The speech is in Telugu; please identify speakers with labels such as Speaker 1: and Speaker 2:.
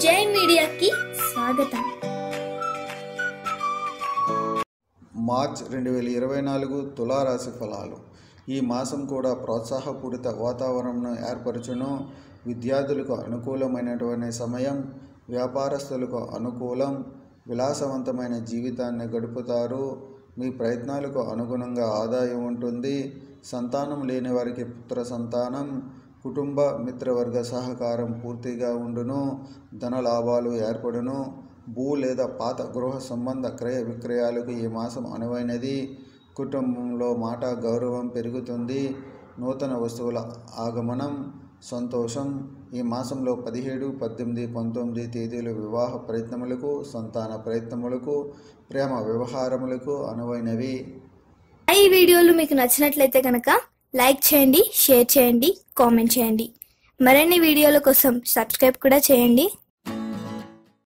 Speaker 1: జై మీడియాకి స్వాగతం.
Speaker 2: మార్చ్ 2024 తులారాశి ఫలాలు. ఈ మాసం కూడా ప్రోత్సాహపూరిత వాతావరణంను ఏర్పరచును. విద్యార్థులకు అనుకూలమైనటువంటి సమయం, వ్యాపారస్తులకు అనుకూలం. విలాసవంతమైన జీవితాన్ని గడుపుతారు. మీ ప్రయత్నాలకు అనుగుణంగా ఆదాయం ఉంటుంది. సంతానం లేని వారికి పుత్ర సంతానం, కుటుంబ మిత్రవర్గ సహకారం పూర్తిగా ఉండును. ధన లాభాలు ఏర్పడును. భూ లేదా పాత గృహ సంబంధ క్రయ విక్రయాలకు ఈ మాసం అనువైనది. కుటుంబంలో మాట గౌరవం పెరుగుతుంది. నూతన వస్తువుల ఆగమనం, సంతోషం. ఈ మాసంలో 17, 18, 19 తేదీలు వివాహ ప్రయత్నములకు, సంతాన ప్రయత్నములకు, ప్రేమ వ్యవహారములకు అనువైనవి.
Speaker 1: ఈ వీడియోలు మీకు నచ్చినట్లయితే కనుక లైక్ చేయండి, షేర్ చేయండి, కామెంట్ చేయండి. మరిన్ని వీడియోల కోసం సబ్స్క్రైబ్ కూడా చేయండి.